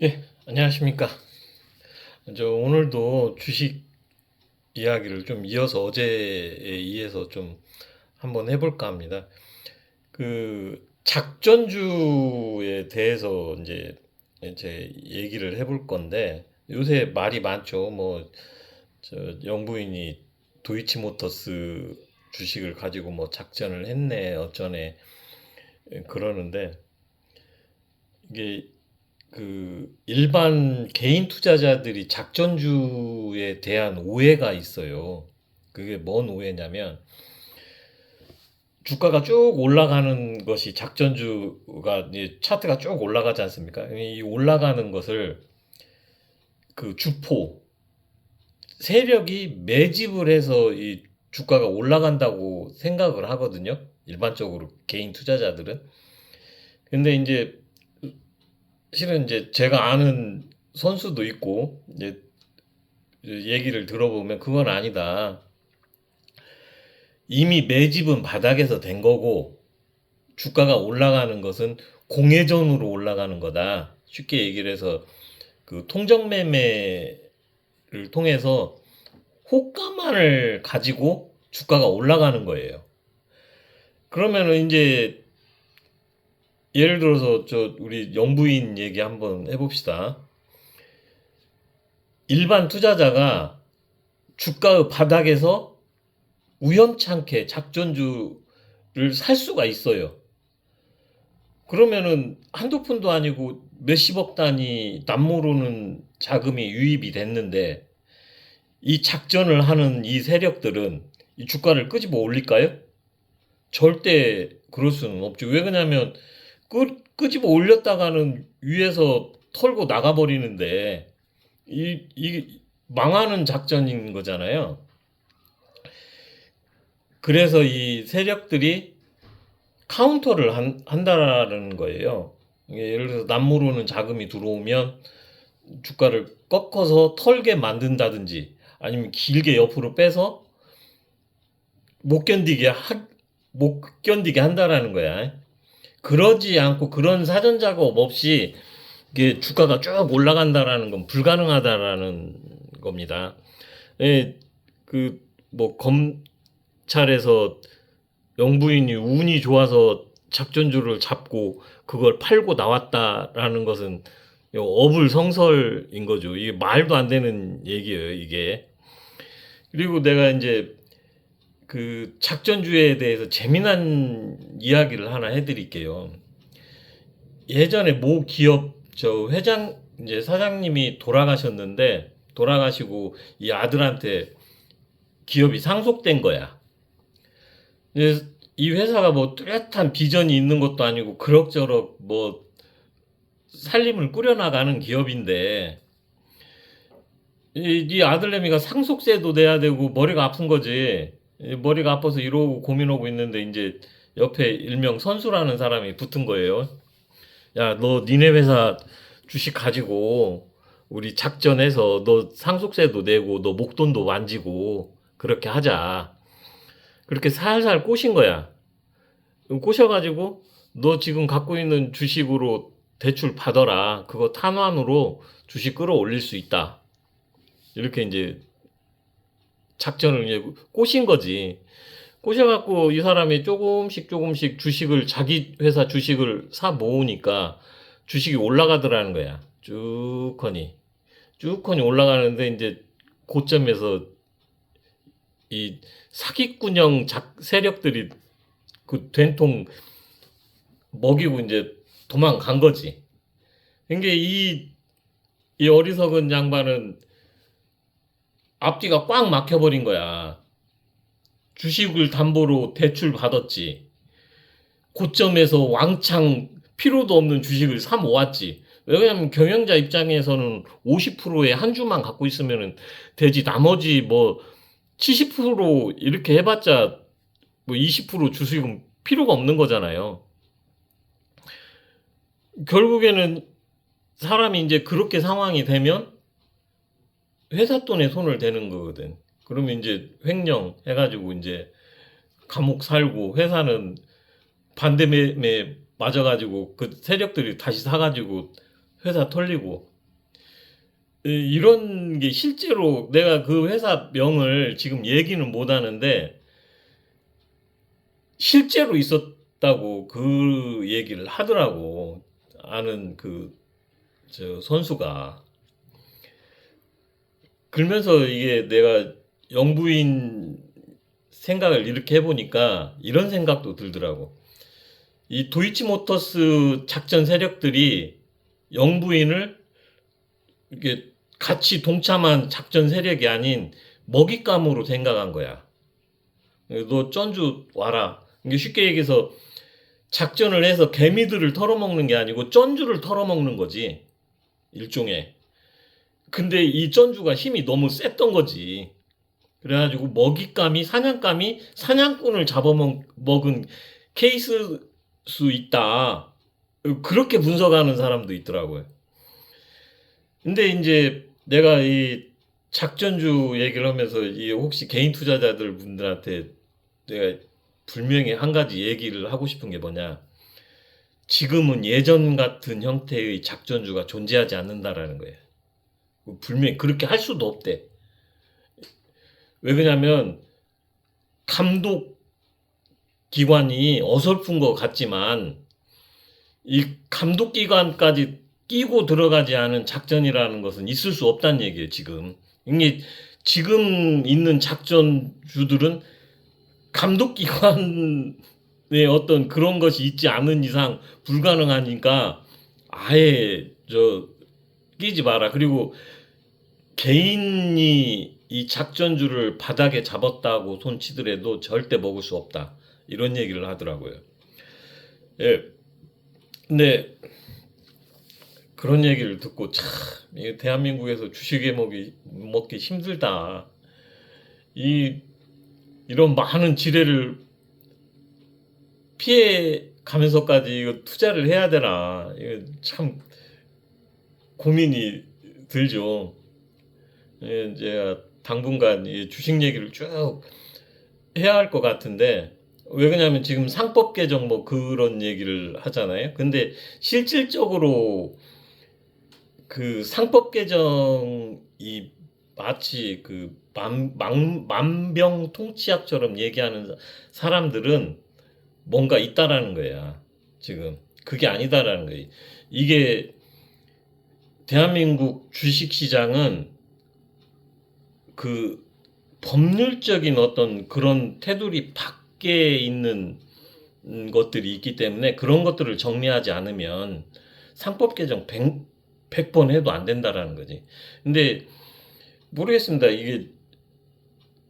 예, 안녕하십니까. 오늘도 주식 이야기를 좀 이어서 어제에 이어서 좀 한번 해볼까 합니다. 작전주에 대해서 이제 얘기를 해볼 건데, 요새 말이 많죠. 영부인이 도이치모터스 주식을 가지고 뭐 작전을 했네, 어쩌네, 그러는데, 이게 일반 개인 투자자들이 작전주에 대한 오해가 있어요. 그게 뭔 오해냐면 주가가 쭉 올라가는 것이 작전주가 이제 차트가 쭉 올라가지 않습니까? 이 올라가는 것을 주포 세력이 매집을 해서 이 주가가 올라간다고 생각을 하거든요. 일반적으로 개인 투자자들은. 근데 이제 실은 이제 제가 아는 선수도 있고 이제 얘기를 들어보면 그건 아니다. 이미 매집은 바닥에서 된 거고 주가가 올라가는 것은 공회전으로 올라가는 거다. 쉽게 얘기를 해서 통정 매매를 통해서 호가만을 가지고 주가가 올라가는 거예요. 그러면은 이제 예를 들어서 우리 영부인 얘기 한번 해봅시다. 일반 투자자가 주가의 바닥에서 우연찮게 작전주를 살 수가 있어요. 그러면은 한두 푼도 아니고 몇십억 단위 남모르는 자금이 유입이 됐는데 이 작전을 하는 이 세력들은 이 주가를 끄집어 올릴까요? 절대 그럴 수는 없죠. 왜 그러냐면 끄집어 올렸다가는 위에서 털고 나가버리는데 이 망하는 작전인 거잖아요. 그래서 이 세력들이 카운터를 한다라는 거예요. 예를 들어서 남모르는 자금이 들어오면 주가를 꺾어서 털게 만든다든지 아니면 길게 옆으로 빼서 못 견디게 못 견디게 한다라는 거야. 그러지 않고 그런 사전 작업 없이 이게 주가가 쭉 올라간다라는 건 불가능하다라는 겁니다. 예, 뭐 검찰에서 영부인이 운이 좋아서 작전주를 잡고 그걸 팔고 나왔다라는 것은 어불성설인 거죠. 이게 말도 안 되는 얘기예요, 이게. 그리고 내가 이제 작전주에 대해서 재미난 이야기를 하나 해드릴게요. 예전에 모 기업 회장 이제 사장님이 돌아가셨는데 돌아가시고 이 아들한테 기업이 상속된 거야. 이 회사가 뭐 뚜렷한 비전이 있는 것도 아니고 그럭저럭 뭐 살림을 꾸려나가는 기업인데 이 아들내미가 상속세도 내야 되고 머리가 아픈 거지. 머리가 아파서 이러고 고민하고 있는데 이제 옆에 일명 선수라는 사람이 붙은 거예요. 야, 너 니네 회사 주식 가지고 우리 작전해서 너 상속세도 내고 너 목돈도 만지고 그렇게 하자. 그렇게 살살 꼬신 거야. 꼬셔가지고 너 지금 갖고 있는 주식으로 대출 받아라. 그거 탄환으로 주식 끌어올릴 수 있다. 이렇게 이제 작전을 이제 꼬신 거지. 꼬셔갖고 이 사람이 조금씩 조금씩 주식을 자기 회사 주식을 사 모으니까 주식이 올라가더라는 거야. 쭉하니 올라가는데 이제 고점에서 이 사기꾼형 세력들이 된통 먹이고 이제 도망간 거지. 그러니까 이 어리석은 양반은 앞뒤가 꽉 막혀버린 거야. 주식을 담보로 대출 받았지. 고점에서 왕창 필요도 없는 주식을 사 모았지. 왜냐면 경영자 입장에서는 50%의 한 주만 갖고 있으면 되지. 나머지 뭐 70% 이렇게 해봤자 뭐 20% 주식은 필요가 없는 거잖아요. 결국에는 사람이 이제 그렇게 상황이 되면 회사 돈에 손을 대는 거거든. 그러면 이제 횡령 해가지고 이제 감옥 살고 회사는 반대매 맞아가지고 그 세력들이 다시 사가지고 회사 털리고 이런 게 실제로 내가 그 회사 명을 지금 얘기는 못 하는데 실제로 있었다고 그 얘기를 하더라고. 아는 저 선수가. 그러면서 이게 내가 영부인 생각을 이렇게 해보니까 이런 생각도 들더라고. 이 도이치모터스 작전 세력들이 영부인을 이렇게 같이 동참한 작전 세력이 아닌 먹잇감으로 생각한 거야. 너 전주 와라. 이게 쉽게 얘기해서 작전을 해서 개미들을 털어먹는 게 아니고 전주를 털어먹는 거지. 일종의. 근데 이 전주가 힘이 너무 셌던 거지. 그래가지고 먹잇감이 사냥감이 사냥꾼을 잡아먹은 케이스 수 있다. 그렇게 분석하는 사람도 있더라고요. 근데 이제 내가 이 작전주 얘기를 하면서 이 혹시 개인 투자자들 분들한테 내가 분명히 한 가지 얘기를 하고 싶은 게 뭐냐. 지금은 예전 같은 형태의 작전주가 존재하지 않는다라는 거예요. 분명히 그렇게 할 수도 없대. 왜 그러냐면 감독 기관이 어설픈 것 같지만 이 감독 기관까지 끼고 들어가지 않은 작전이라는 것은 있을 수 없다는 얘기예요, 지금. 이게 지금 있는 작전주들은 감독 기관의 어떤 그런 것이 있지 않은 이상 불가능하니까 아예 끼지 마라. 그리고 개인이 이 작전주를 바닥에 잡았다고 손치더라도 절대 먹을 수 없다. 이런 얘기를 하더라고요. 예. 근데 그런 얘기를 듣고 참 대한민국에서 주식에 먹기 힘들다. 이런 많은 지뢰를 피해 가면서까지 이거 투자를 해야 되나. 이거 참 고민이 들죠. 예, 제가 당분간 이 주식 얘기를 쭉 해야 할 것 같은데 왜 그러냐면 지금 상법 개정 뭐 그런 얘기를 하잖아요. 근데 실질적으로 그 상법 개정이 마치 그 만병통치약처럼 얘기하는 사람들은 뭔가 있다라는 거야. 지금 그게 아니다라는 거예요. 이게 대한민국 주식시장은 그 법률적인 어떤 그런 테두리 밖에 있는 것들이 있기 때문에 그런 것들을 정리하지 않으면 상법 개정 100번 해도 안 된다라는 거지. 근데 모르겠습니다. 이게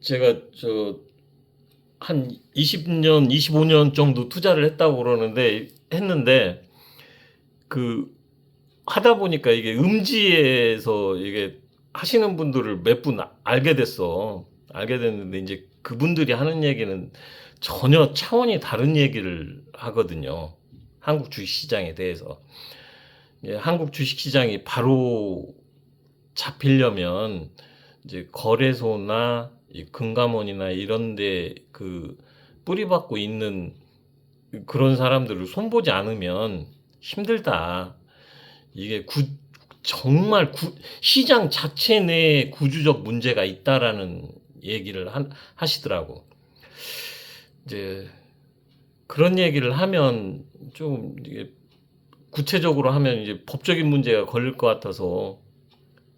제가 한 20년, 25년 정도 투자를 했다고 했는데 그 하다 보니까 이게 음지에서 이게 하시는 분들을 몇 분 알게 됐는데 이제 그분들이 하는 얘기는 전혀 차원이 다른 얘기를 하거든요. 한국 주식시장에 대해서. 예, 한국 주식시장이 바로 잡히려면 이제 거래소나 금감원이나 이런데 그 뿌리박고 있는 그런 사람들을 손보지 않으면 힘들다. 이게 정말 시장 자체 내에 구조적 문제가 있다라는 얘기를 하시더라고. 이제 그런 얘기를 하면 좀 이게 구체적으로 하면 이제 법적인 문제가 걸릴 것 같아서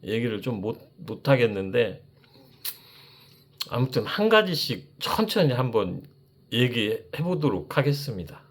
얘기를 좀 못 하겠는데 아무튼 한 가지씩 천천히 한번 얘기해 보도록 하겠습니다.